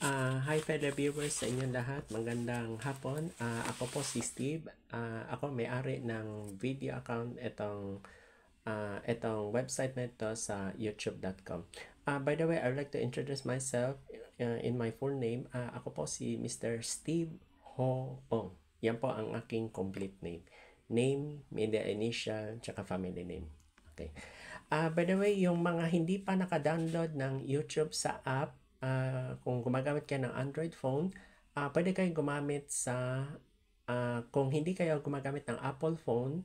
Hi fellow viewers sa inyong lahat, magandang hapon. Ako po si Steve. Ako may-ari ng video account itong website na ito sa youtube.com. By the way, I would like to introduce myself in my full name. Ako po si Mr. Steve Ho-ong. Yan po ang aking complete name. Name, media initial, tsaka family name. Okay. By the way, yung mga hindi pa naka-download ng YouTube sa app, kung gumagamit kayo ng Android phone, pwede kayo gumamit sa, kung hindi kayo gumagamit ng Apple phone,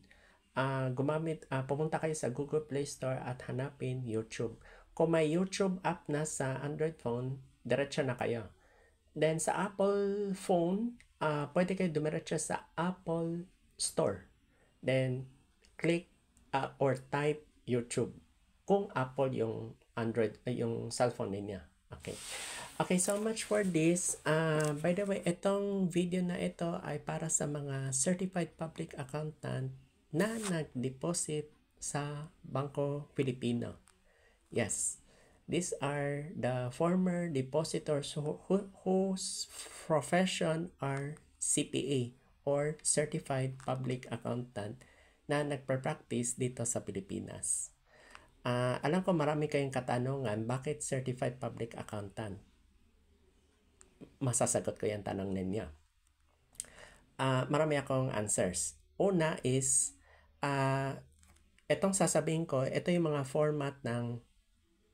pumunta kayo sa Google Play Store at hanapin YouTube. Kung may YouTube app na sa Android phone, diretso na kayo. Then sa Apple phone, pwede kayo dumiretso sa Apple Store. Then click or type YouTube. Kung Apple yung Android, yung cellphone niya. Okay, so much for this. By the way, itong video na ito ay para sa mga certified public accountant na nag-deposit sa Bangko Pilipino. Yes, these are the former depositors whose profession are CPA or Certified Public Accountant na nagpa-practice dito sa Pilipinas. Alam ko marami kayong katanungan, bakit Certified Public Accountant? Masasagot ko yung tanong ninyo. Marami akong answers. Una is, itong sasabihin ko, ito yung mga format ng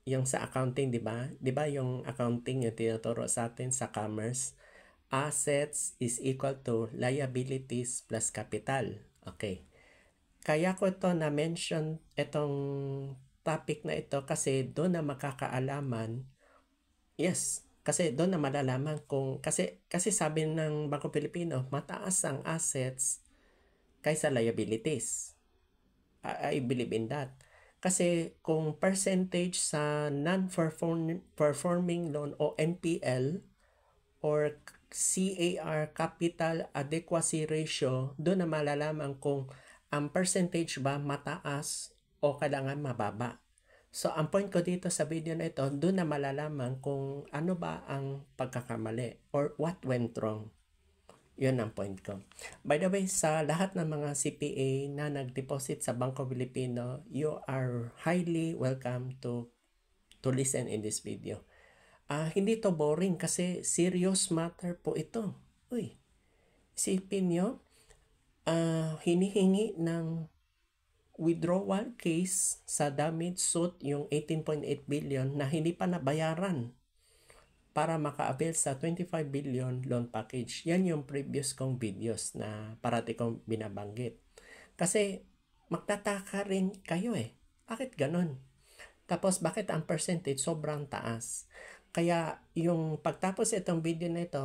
yung sa accounting, di ba? Di ba yung accounting yung tinuturo sa atin sa commerce? Assets is equal to liabilities plus capital. Okay. Kaya ko ito na-mention itong topic na ito kasi doon na makakaalaman. Yes, kasi doon na malalaman kung kasi sabi ng Bangko Pilipino, mataas ang assets kaysa liabilities. I believe in that. Kasi kung percentage sa non-performing loan o NPL or CAR, Capital Adequacy Ratio, doon na malalaman kung ang percentage ba mataas o kailangan mababa. So, ang point ko dito sa video na ito, doon na malalaman kung ano ba ang pagkakamali or what went wrong. Yun ang point ko. By the way, sa lahat ng mga CPA na nag-deposit sa Bangko Pilipino, you are highly welcome to listen in this video. Hindi to boring kasi serious matter po ito. Uy, isipin nyo, hinihingi ng withdrawal case sa damage suit yung 18.8 billion na hindi pa nabayaran para maka-avail sa 25 billion loan package. Yan yung previous kong videos na parati kong binabanggit. Kasi magtataka rin kayo bakit ganon? Tapos bakit ang percentage sobrang taas? Kaya yung pagtapos itong video na ito,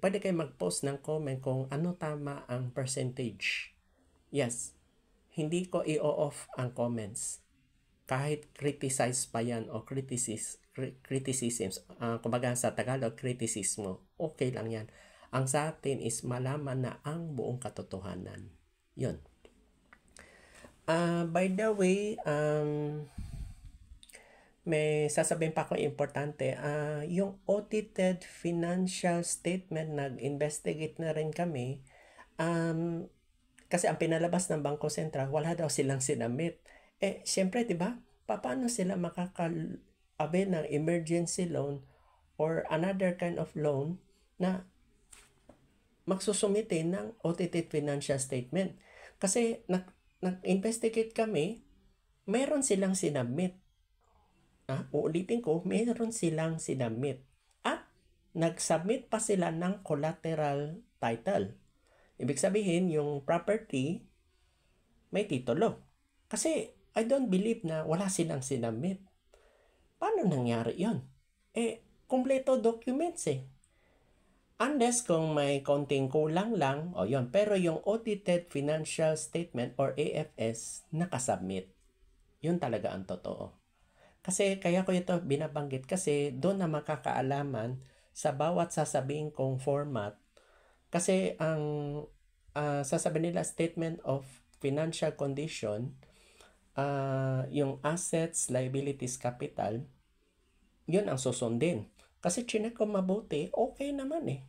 pwede kayo mag-post ng comment kung ano tama ang percentage. Yes, hindi ko i-off ang comments. Kahit criticize pa yan o criticisms, kumbaga sa Tagalog, kritisismo, okay lang yan. Ang sa atin is malaman na ang buong katotohanan. Yun. By the way, may sasabihin pa ako importante, yung audited financial statement, nag-investigate na rin kami, kasi ang pinalabas ng Bangko Sentral, wala daw silang sinamit. Siyempre, di ba? Paano sila makaka-avail ng emergency loan or another kind of loan na magsusumite ng audited financial statement? Kasi nag-investigate kami, mayroon silang sinabmit. Uulitin ko, mayroon silang sinabmit. At nag-submit pa sila ng collateral title. Ibig sabihin, yung property may titulo. Kasi I don't believe na wala silang sinabmit. Paano nangyari yon? Kompleto documents Unless kung may konting kulang lang, yon. Pero yung Audited Financial Statement or AFS, nakasubmit. Yun talaga ang totoo. Kasi kaya ko ito binabanggit kasi doon na makakaalaman sa bawat sasabihin kong format. Kasi ang sasabihin nila statement of financial condition, yung assets, liabilities, capital, yun ang susundin. Kasi chinek ko mabuti, okay naman eh.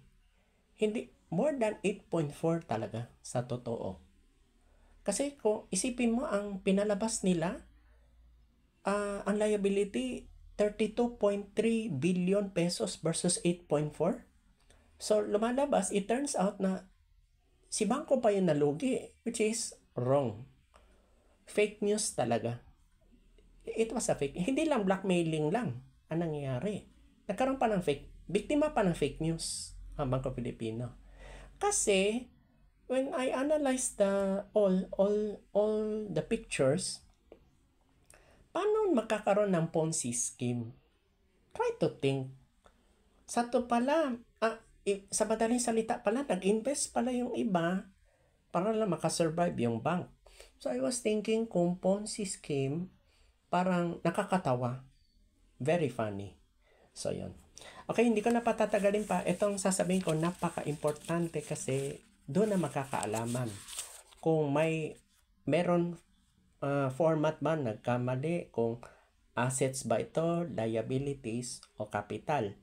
Hindi, more than 8.4 talaga sa totoo. Kasi kung isipin mo ang pinalabas nila, ang liability 32.3 billion pesos versus 8.4. So lumalabas, it turns out na si bangko pa yung nalugi, which is wrong. Fake news talaga. It was a fake. Hindi lang blackmailing lang ang nangyayari. Nagkaroon pa ng fake, biktima pa ng fake news ang Bangko Pilipino. Kasi when I analyze the all the pictures, paano magkakaroon ng Ponzi scheme? Try to think. Sa to pala, sa madaling salita pala, nag-invest pala yung iba para lang makasurvive yung bank. So I was thinking kung Ponzi scheme, parang nakakatawa. Very funny. So yun. Okay, hindi ko na patatagalin pa. Itong sasabihin ko, napaka-importante kasi doon na makakaalaman kung meron format ba nagkamali, kung assets ba ito, liabilities, o capital.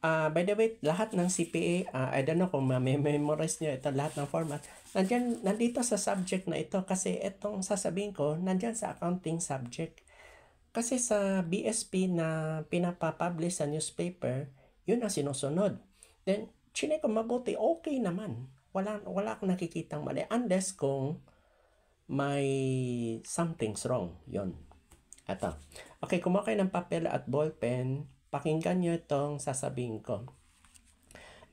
By the way, lahat ng CPA, I don't know kung ma-memorize nyo ito, lahat ng format, nandito sa subject na ito kasi itong sasabihin ko, nandyan sa accounting subject. Kasi sa BSP na pinapapublish sa newspaper, yun ang sinusunod. Then, chinek ko mabuti, okay naman. Wala akong nakikitang mali. Unless kung may something's wrong. Yun. Ito. Okay, kumuha kayo ng papel at ballpen. Pakinggan nyo itong sasabihin ko.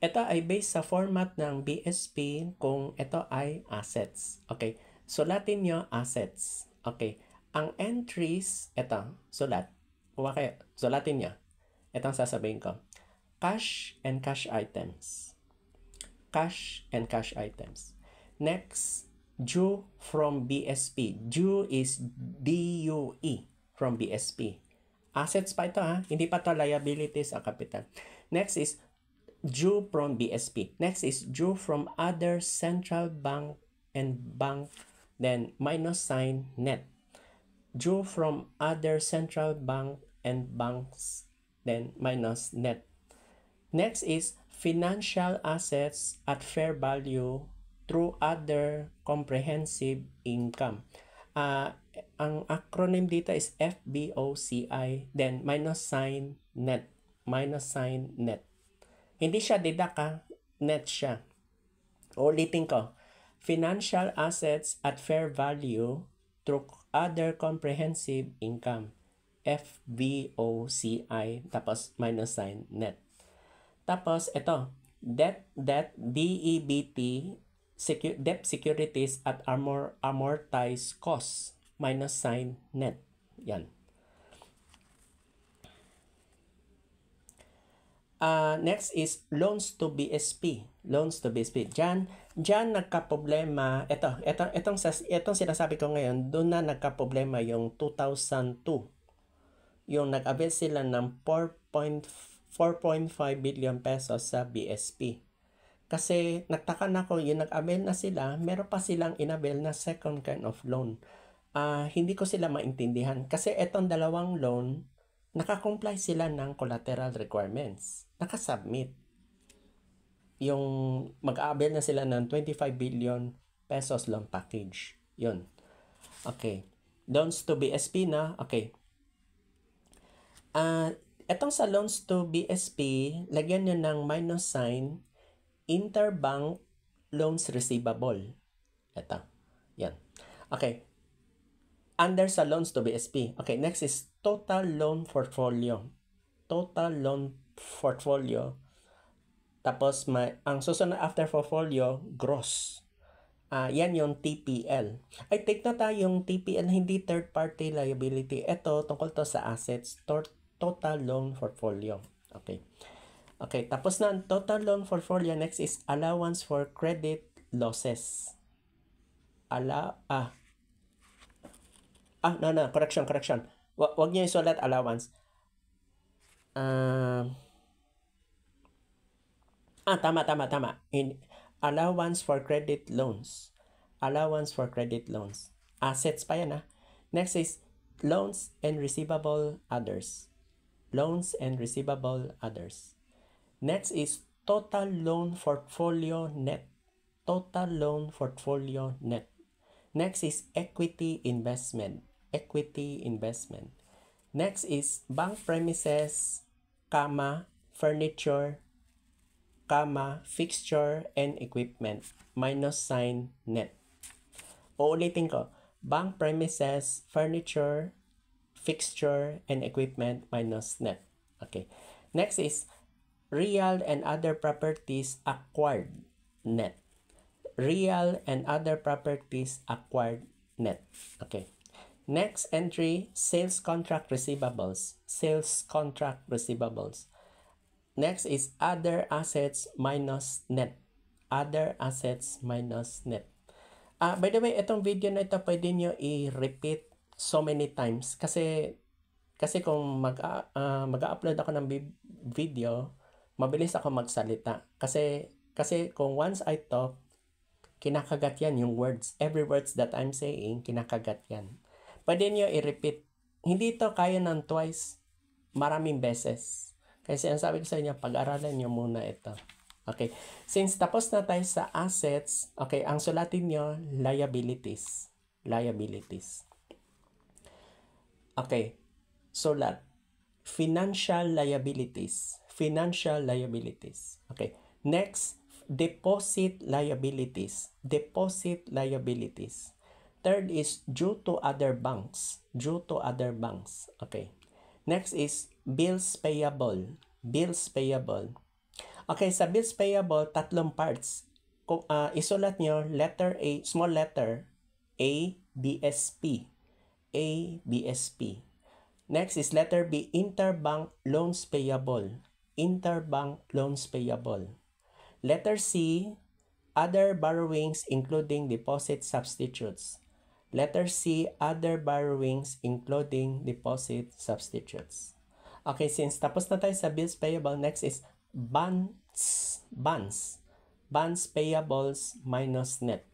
Ito ay based sa format ng BSP kung ito ay assets. Okay. Sulatin nyo assets. Okay. Ang entries, ito, sulat. Kuha kayo, sulatin nyo. Ito ang sasabihin ko. Cash and cash items. Cash and cash items. Next, due from BSP. Due is DUE from BSP. Assets pa ito ha. Hindi pa ito liabilities o capital. Next is due from BSP. Next is due from other central bank and bank. Then minus sign net. Due from other central bank and banks, then minus net. Next is financial assets at fair value through other comprehensive income. Ang acronym dito is FBOCI, then minus sign net. Minus sign net. Hindi siya deduct net siya. Ulitin ko. Financial assets at fair value through other comprehensive income. FVOCI, tapos minus sign net. Tapos ito, debt, DEBT, debt securities at amortized costs, minus sign net. Yan. Next is loans to BSP. Loans to BSP. Diyan nagka-problema. Itong sinasabi ko ngayon, doon na nagka-problema yung 2002. Yung nag-avail sila ng 4.5 billion pesos sa BSP. Kasi nagtaka na ako, yung nag-avail na sila, meron pa silang inavail na second kind of loan. Hindi ko sila maintindihan. Kasi itong dalawang loan, nakakomply sila ng collateral requirements. Nakasubmit. Yung mag-avail na sila ng 25 billion pesos loan package. Yun. Okay. Loans to BSP na. Okay. Etong sa loans to BSP, lagyan nyo ng minus sign, interbank loans receivable. Ito. Yan. Okay. Under sa loans to BSP. Okay, next is total loan portfolio. Total loan portfolio. Tapos ang susunod after portfolio, gross. Yan yung TPL. Ay, take na tayong TPL, hindi third party liability. Ito, tungkol to sa assets, total loan portfolio. Okay. Okay, tapos na ang total loan portfolio. Next is allowance for credit losses. Correction. Wag niyo isulat allowance. Tama. Allowance for credit loans. Allowance for credit loans. Assets pa yan Next is loans and receivable others. Loans and receivable others. Next is total loan portfolio net. Total loan portfolio net. Next is equity investment. Equity investment. Next is bank premises, comma, furniture, comma, fixture and equipment, minus sign net. Uulitin ko, bank premises, furniture, fixture, and equipment minus net. Okay. Next is real and other properties acquired net. Real and other properties acquired net. Okay. Next entry, sales contract receivables. Sales contract receivables. Next is other assets minus net. Other assets minus net. By the way, itong video na ito pwede nyo i-repeat so many times kasi kung mag-upload ako ng video, mabilis ako magsalita. Kasi kung once I talk, kinakagat yan yung words. Every words that I'm saying, kinakagat yan. Pwede nyo i-repeat. Hindi to kaya ng twice, maraming beses. Kasi ang sabi ko sa inyo, pag-aralan nyo muna ito. Okay. Since tapos na tayo sa assets, okay, ang sulatin nyo, liabilities. Liabilities. Okay. Sulat. Financial liabilities. Financial liabilities. Okay. Next, deposit liabilities. Deposit liabilities. Third is due to other banks. Due to other banks. Okay. Next is bills payable. Bills payable. Okay, sa bills payable, tatlong parts. Kung isulat nyo, letter A, small letter, A, BSP. A, BSP. Next is letter B, interbank loans payable. Interbank loans payable. Letter C, other borrowings including deposit substitutes. Letter C, other borrowings including deposit substitutes. Okay, since tapos na tayo sa bills payable, next is bonds. Bonds payables minus net.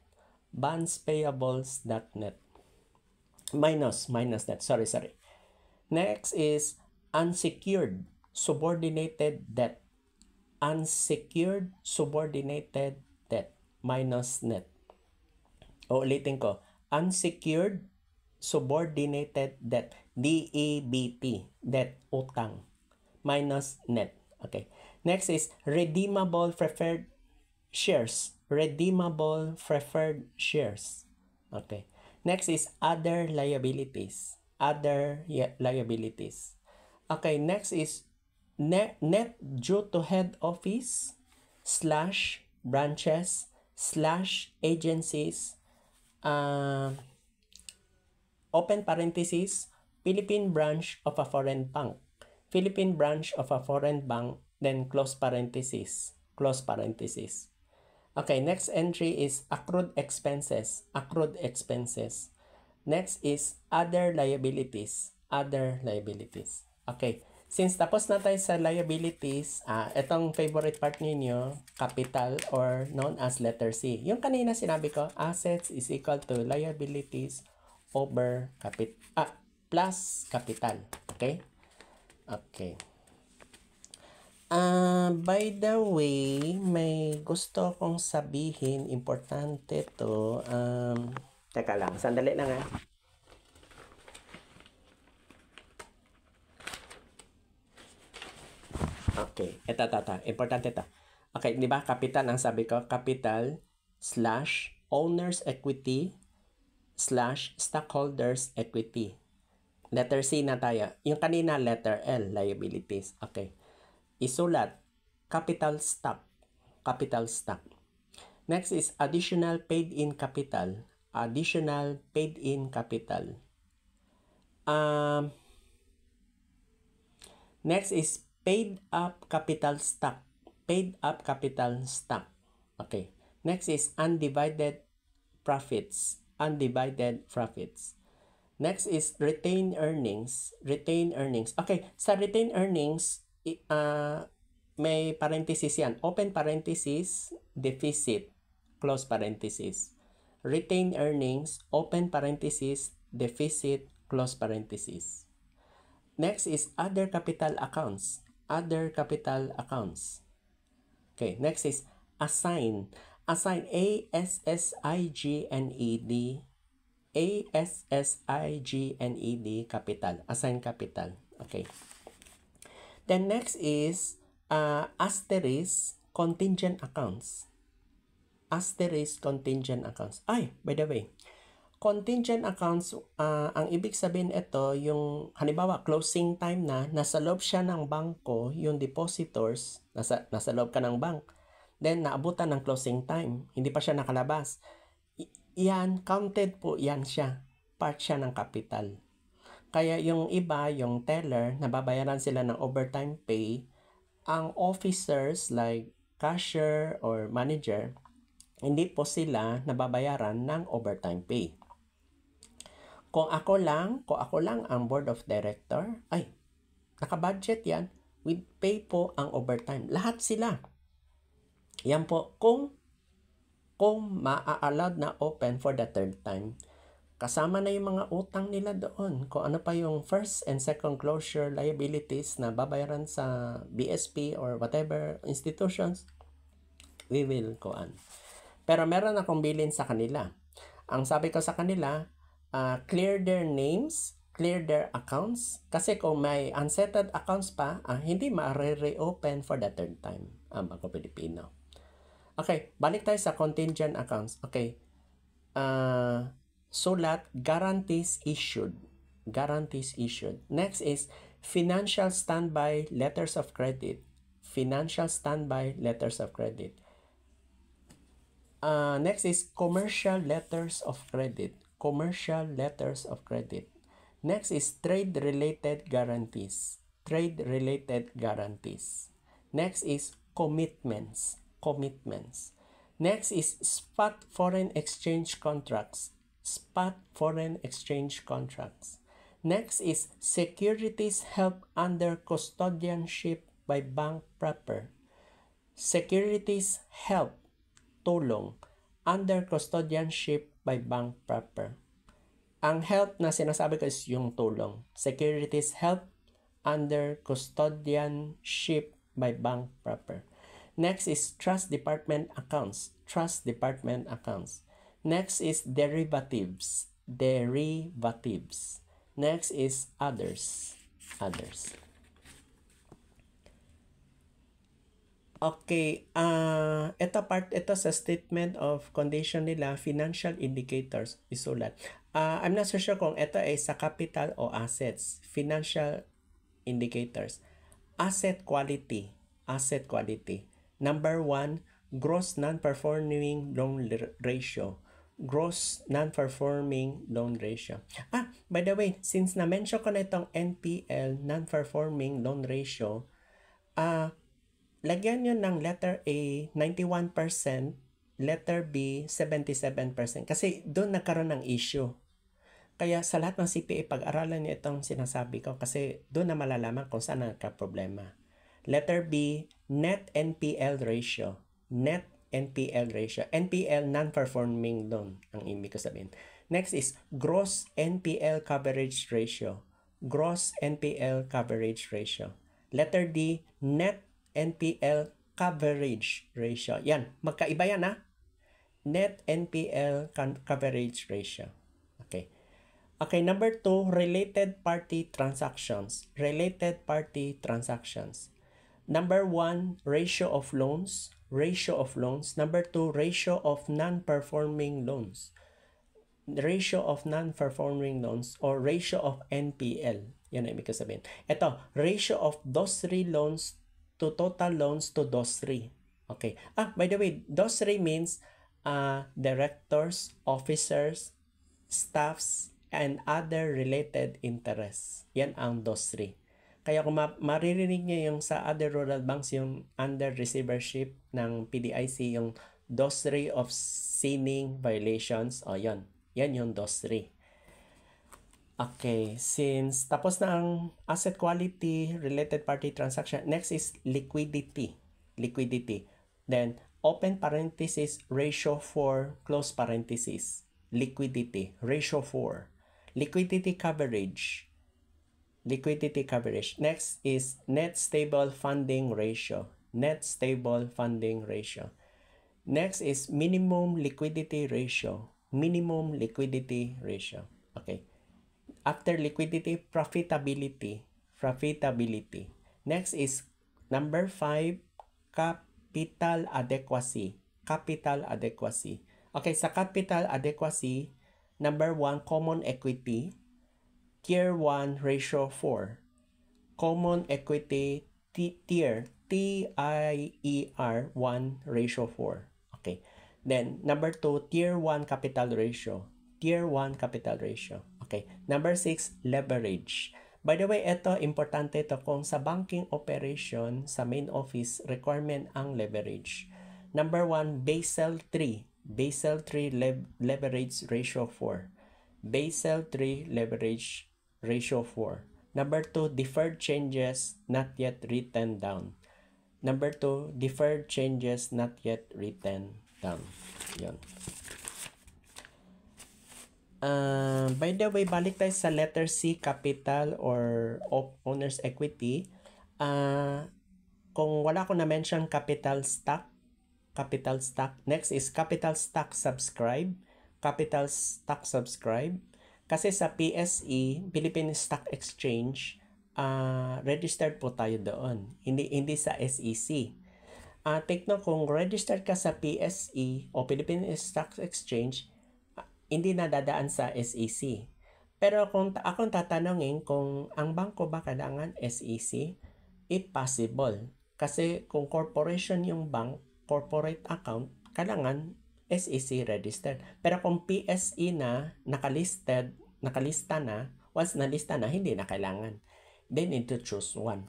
Bonds payables net. Minus net. Sorry. Next is unsecured subordinated debt. Unsecured subordinated debt minus net. Ulitin ko. Unsecured subordinated debt. DEBT. Debt. Utang. Minus net. Okay. Next is redeemable preferred shares. Redeemable preferred shares. Okay. Next is other liabilities. Other liabilities. Okay, next is net due to head office / branches / agencies, open parenthesis, Philippine branch of a foreign bank. Philippine branch of a foreign bank, then close parenthesis. Close parenthesis. Okay, next entry is accrued expenses. Accrued expenses. Next is other liabilities. Other liabilities. Okay, since tapos na tayo sa liabilities, itong favorite part ninyo, capital or known as letter C. Yung kanina sinabi ko, assets is equal to liabilities over plus capital. Okay? Okay. By the way, may gusto kong sabihin, importante to. Teka lang, sandali lang . Okay, ito, importante to. Okay, di ba, capital ang sabi ko, capital / owner's equity / stockholders equity. Letter C na tayo. Yung kanina, letter L, liabilities. Okay. Isulat, capital stock. Capital stock. Next is additional paid-in capital. Additional paid-in capital. Next is paid-up capital stock. Paid-up capital stock. Okay. Next is undivided profits. Undivided profits. Next is retained earnings. Retained earnings. Okay, sa retained earnings, may parenthesis yan. Open parenthesis, deficit, close parenthesis. Retained earnings, open parenthesis, deficit, close parenthesis. Next is other capital accounts. Other capital accounts. Okay, next is assign. Assign, A-S-S-I-G-N-E-D. A-S-S-I-G-N-E-D, capital. Assign capital. Okay. Then next is asterisk contingent accounts. Asterisk contingent accounts. Ay, by the way, contingent accounts, ang ibig sabihin ito, yung halimbawa closing time na, nasa loob siya ng bangko, yung depositors, nasa loob ka ng bank, then naabutan ng closing time, hindi pa siya nakalabas. Yan, counted po yan siya. Part siya ng capital. Kaya yung iba, yung teller, nababayaran sila ng overtime pay. Ang officers like cashier or manager, hindi po sila nababayaran ng overtime pay. Kung ako lang ang board of director, ay, naka-budget yan, with pay po ang overtime. Lahat sila. Yan po, kung ma-allowed na open for the third time, kasama na yung mga utang nila doon. Kung ano pa yung first and second closure liabilities na babayaran sa BSP or whatever institutions, we will go on. Pero meron akong bilin sa kanila. Ang sabi ko sa kanila, clear their names, clear their accounts. Kasi kung may unsettled accounts pa, hindi ma-reopen for the third time ang Bangko Pilipino. Okay, balik tayo sa contingent accounts. Okay, sulat, guarantees issued. Guarantees issued. Next is financial standby letters of credit. Financial standby letters of credit. Next is commercial letters of credit. Commercial letters of credit. Next is trade-related guarantees. Trade-related guarantees. Next is commitments. Commitments. Next is spot foreign exchange contracts. Spot foreign exchange contracts. Next is securities held under custodianship by bank proper. Securities held, tulong, under custodianship by bank proper. Ang held na sinasabi ko is yung tulong. Securities held under custodianship by bank proper. Next is trust department accounts. Trust department accounts. Next is derivatives. Derivatives. Next is others. Others. Okay, ito sa statement of condition nila, financial indicators, isulat. I'm not so sure kung ito ay sa capital o assets. Financial indicators. Asset quality. Asset quality. Number 1, gross non-performing loan ratio. Gross non-performing loan ratio. By the way, since na-mention ko na itong NPL, non-performing loan ratio, lagyan nyo ng letter A, 91%, letter B, 77%. Kasi doon nagkaroon ng issue. Kaya sa lahat ng CPA, pag-aralan nyo itong sinasabi ko kasi doon na malalaman kung saan nagka-problema. Letter B, net NPL ratio. Net NPL ratio. NPL, non-performing loan, ang ibig ko sabihin. Next is gross NPL coverage ratio. Gross NPL coverage ratio. Letter D, net NPL coverage ratio. Yan, magkaiba yan Net NPL coverage ratio. Okay. Okay, number 2, related party transactions. Related party transactions. Number 1, ratio of loans. Ratio of loans. Number 2, ratio of non-performing loans. Ratio of non-performing loans or ratio of NPL. Yan ang ibig sabihin. Ito, ratio of those 3 loans to total loans to those 3. Okay. By the way, those 3 means directors, officers, staffs, and other related interests. Yan ang those 3. Kaya kung maririnig nyo yung sa other rural banks, yung under receivership ng PDIC, yung those 3 of sinning violations, yan. Yan yung those 3. Okay, since tapos na ang asset quality, related party transaction, next is liquidity. Liquidity. Then, open parenthesis, ratio 4, close parenthesis. Liquidity, ratio 4. Liquidity coverage. Liquidity coverage. Next is net stable funding ratio. net stable funding ratio. Next is minimum liquidity ratio. Minimum liquidity ratio. Okay. After liquidity, profitability. Profitability. Next is number 5, capital adequacy. Capital adequacy. Okay, sa capital adequacy, number 1, common equity. Tier 1 ratio 4. Common equity tier TIER 1 ratio 4. Okay. Then number 2, tier 1 capital ratio. Tier 1 capital ratio. Okay. Number 6, leverage. By the way, ito importante to kung sa banking operation sa main office requirement ang leverage. Number 1, Basel 3. Basel 3 leverage ratio 4. Basel 3 leverage ratio 4. Number 2, deferred changes not yet written down. Number 2, deferred changes not yet written down. Yun. By the way, balik tayo sa letter C, capital or owner's equity. Kung wala ko na-mention capital stock. Next is capital stock subscribe. Capital stock subscribe. Kasi sa PSE, Philippine Stock Exchange, registered po tayo doon. Hindi sa SEC. Take note, kung registered ka sa PSE o Philippine Stock Exchange, hindi na dadaan sa SEC. Pero kung akong tatanungin kung ang bangko ba kailangan SEC, it possible. Kasi kung corporation yung bank, corporate account, kailangan SEC registered. Pero kung PSE na, nakalista na, once nalista na, hindi na kailangan. They need to choose one.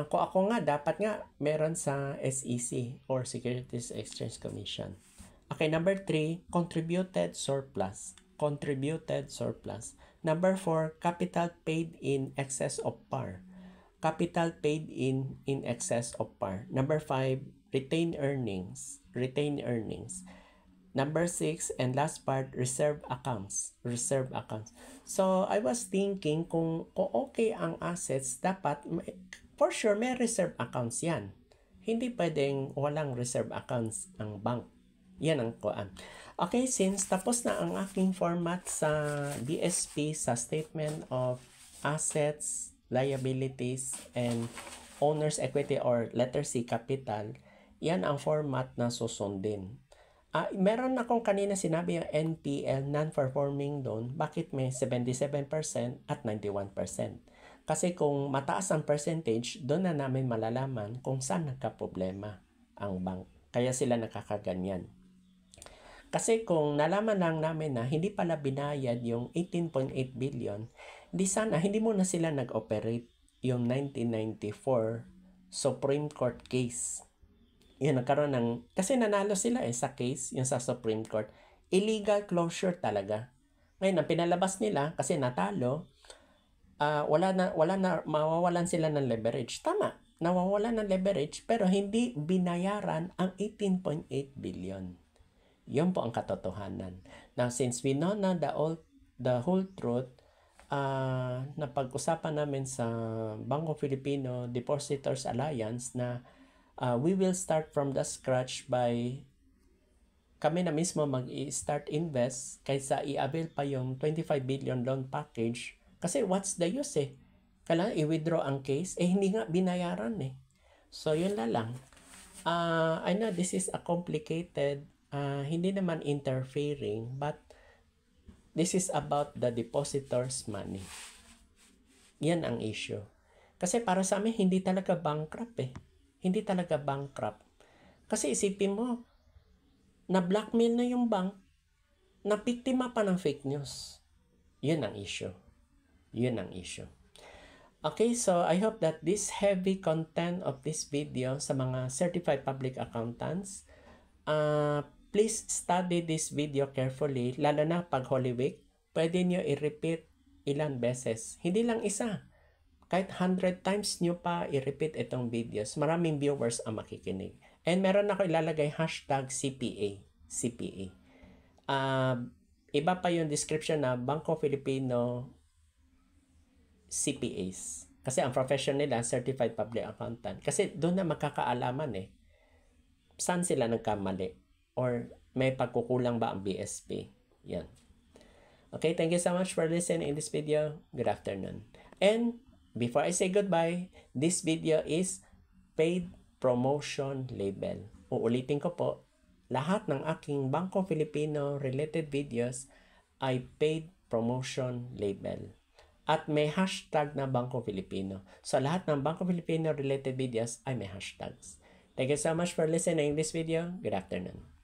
Kung ako nga, dapat nga meron sa SEC or Securities Exchange Commission. Okay, number 3, contributed surplus. Contributed surplus. Number 4, capital paid in excess of par. Capital paid in excess of par. Number 5, retained earnings. Retained earnings. Number 6, and last part, reserve accounts. Reserve accounts. So, I was thinking kung okay ang assets, dapat, for sure, may reserve accounts yan. Hindi pwedeng walang reserve accounts ang bank. Yan ang kuan. Okay, since tapos na ang aking format sa BSP sa Statement of Assets, Liabilities, and Owner's Equity or letter C, Capital, yan ang format na susundin. Meron akong kanina sinabi yung NPL, non-performing loan, bakit may 77% at 91%? Kasi kung mataas ang percentage, doon na namin malalaman kung saan nagka-problema ang bank. Kaya sila nakakaganyan. Kasi kung nalaman lang namin na hindi pala binayad yung 18.8 billion, hindi mo na sila nag-operate yung 1994 Supreme Court case. Yun, nagkaroon ng, kasi nanalo sila sa case, yung sa Supreme Court. Illegal closure talaga. Ngayon, ang pinalabas nila, kasi natalo, mawawalan sila ng leverage. Tama, nawawalan ng leverage, pero hindi binayaran ang 18.8 billion. Yun po ang katotohanan. Now, since we know na the whole truth, na pag-usapan namin sa Bangko Filipino Depositors Alliance na we will start from the scratch by kami na mismo mag-start invest kaysa i-avail pa yung 25 billion loan package. Kasi what's the use Kailangan i-withdraw ang case, hindi nga binayaran So, yun lang. I know this is a complicated hindi naman interfering, but this is about the depositor's money. Yan ang issue. Kasi para sa amin, hindi talaga bankrupt Hindi talaga bankrupt. Kasi isipin mo, na-blackmail na yung bank, na-biktima pa ng fake news. Yun ang issue. Yun ang issue. Okay, so I hope that this heavy content of this video sa mga certified public accountants, please study this video carefully, lalo na pag Holy Week. Pwede nyo i-repeat ilang beses. Hindi lang isa. Kahit 100 times nyo pa i-repeat itong videos. Maraming viewers ang makikinig. And meron ako ilalagay hashtag CPA. CPA. Iba pa yung description na Bangko Filipino CPAs. Kasi ang profession nila, Certified Public Accountant. Kasi doon na magkakaalaman eh. Saan sila nagkamali? Or may pagkukulang ba ang BSP? Yan. Okay, thank you so much for listening in this video. Good afternoon. And before I say goodbye, this video is paid promotion label. Uulitin ko po, lahat ng aking Bangko Filipino related videos ay paid promotion label. At may hashtag na Bangko Filipino. So lahat ng Bangko Filipino related videos ay may hashtags. Thank you so much for listening in this video. Good afternoon.